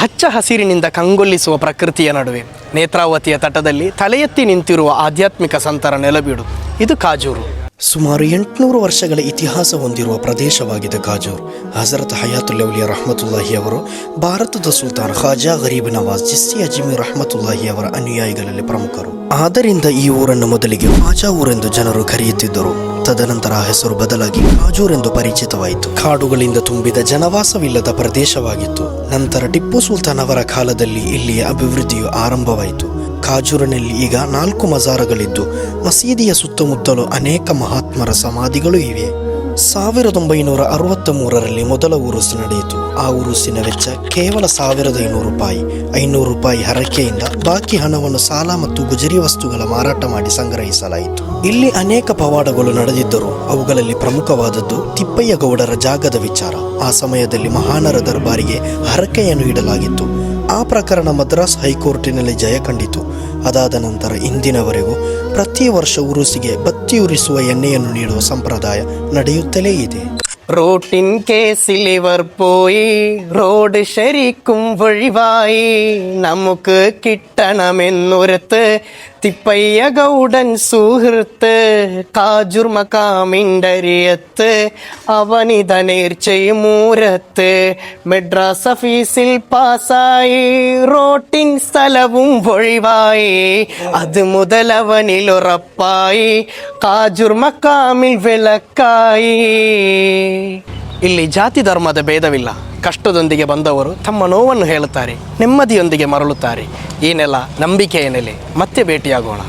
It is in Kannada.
ಹಚ್ಚ ಹಸಿರಿನಿಂದ ಕಂಗೊಳಿಸುವ ಪ್ರಕೃತಿಯ ನಡುವೆ ನೇತ್ರಾವತಿಯ ತಟದಲ್ಲಿ ತಲೆ ಎತ್ತಿ ನಿಂತಿರುವ ಆಧ್ಯಾತ್ಮಿಕ ಸಂತರ ನೆಲಬೀಡು ಇದು ಕಾಜೂರು. ಸುಮಾರು 800 ವರ್ಷಗಳ ಇತಿಹಾಸ ಹೊಂದಿರುವ ಪ್ರದೇಶವಾಗಿದೆ ಕಾಜೂರು. ಹಜರತ್ ಹಯಾತುಲ್ ಔಲಿಯಾ ರಹಮತುಲ್ಲಾಹಿ ಅವರು ಭಾರತದ ಸುಲ್ತಾನ್ ಖಾಜಾ ಗರೀಬ್ ನವಾಜ್ ಚಿಸ್ತಿ ಅಜ್ಮೀರ್ ರಹಮತುಲ್ಲಾಹಿ ಅವರ ಅನುಯಾಯಿಗಳಲ್ಲಿ ಪ್ರಮುಖರು. ಆದ್ದರಿಂದ ಈ ಊರನ್ನು ಮೊದಲಿಗೆ ಖಾಜಾ ಊರೆಂದು ಜನರು ಕರೆಯುತ್ತಿದ್ದರು. ತದನಂತರ ಹೆಸರು ಬದಲಾಗಿ ಕಾಜೂರ್ ಎಂದು ಪರಿಚಿತವಾಯಿತು. ಕಾಡುಗಳಿಂದ ತುಂಬಿದ ಜನವಾಸವಿಲ್ಲದ ಪ್ರದೇಶವಾಗಿತ್ತು. ನಂತರ ಟಿಪ್ಪು ಸುಲ್ತಾನ್ ಅವರ ಕಾಲದಲ್ಲಿ ಇಲ್ಲಿಯ ಅಭಿವೃದ್ಧಿಯು ಆರಂಭವಾಯಿತು. ಕಾಜೂರಿನಲ್ಲಿ ಈಗ 4 ಮಜಾರಗಳಿದ್ದು ಮಸೀದಿಯ ಸುತ್ತಮುತ್ತಲೂ ಅನೇಕ ಮಹಾತ್ಮರ ಸಮಾಧಿಗಳು ಇವೆ. 1963ರಲ್ಲಿ ಮೊದಲ ಉರುಸು ನಡೆಯಿತು. ಆ ಉರುಸಿನ ವೆಚ್ಚ ಕೇವಲ 1500 ರೂಪಾಯಿ. 500 ರೂಪಾಯಿ ಹರಕೆಯಿಂದ ಬಾಕಿ ಹಣವನ್ನು ಸಾಲ ಮತ್ತು ಗುಜರಿ ವಸ್ತುಗಳ ಮಾರಾಟ ಮಾಡಿ ಸಂಗ್ರಹಿಸಲಾಯಿತು. ಇಲ್ಲಿ ಅನೇಕ ಪವಾಡಗಳು ನಡೆದಿದ್ದರು. ಅವುಗಳಲ್ಲಿ ಪ್ರಮುಖವಾದದ್ದು ತಿಪ್ಪಯ್ಯ ಗೌಡರ ಜಾಗದ ವಿಚಾರ. ಆ ಸಮಯದಲ್ಲಿ ಮಹಾನರ ದರ್ಬಾರಿಗೆ ಹರಕೆಯನ್ನು ಇಡಲಾಗಿತ್ತು. ಆ ಪ್ರಕರಣ ಮದ್ರಾಸ್ ಹೈಕೋರ್ಟಿನಲ್ಲಿ ಜಯ ಕಂಡಿತು. ಅದಾದ ನಂತರ ಇಂದಿನವರೆಗೂ ಪ್ರತಿ ವರ್ಷ ಉರುಸಿಗೆ ಬತ್ತಿ ಉರಿಸುವ ಎಣ್ಣೆಯನ್ನು ನೀಡುವ ಸಂಪ್ರದಾಯ ನಡೆಯುತ್ತಲೇ ಇದೆ. ரோட்டின் கேசிலிவர் போய் ரோடு ஷெரிக்கும் வழிவாய் നമുക്ക് കിട്ടണമെന്നൊരുത്ത് തിപ്പയ്യ ഗൗഡൻ സുഹൃത്ത് കാജൂർ മക്കാമിണ്ടരിയത്ത് അവനിത നേർച്ചയും മൂരത്ത് മെഡ്രാസ് ഓഫീസിൽ പാസായി റോട്ടിൻ സ്ഥലവും ഒഴിവായി അത് മുതൽ അവനിൽ ഉറപ്പായി കാജൂർ മക്കാമിൽ വിളക്കായി. ಇಲ್ಲಿ ಜಾತಿ ಧರ್ಮದ ಭೇದವಿಲ್ಲ. ಕಷ್ಟದೊಂದಿಗೆ ಬಂದವರು ತಮ್ಮ ನೋವನ್ನು ಹೇಳುತ್ತಾರೆ, ನೆಮ್ಮದಿಯೊಂದಿಗೆ ಮರಳುತ್ತಾರೆ. ಈ ನೆಲ ನಂಬಿಕೆಯ ನೆಲೆ. ಮತ್ತೆ ಭೇಟಿಯಾಗೋಣ.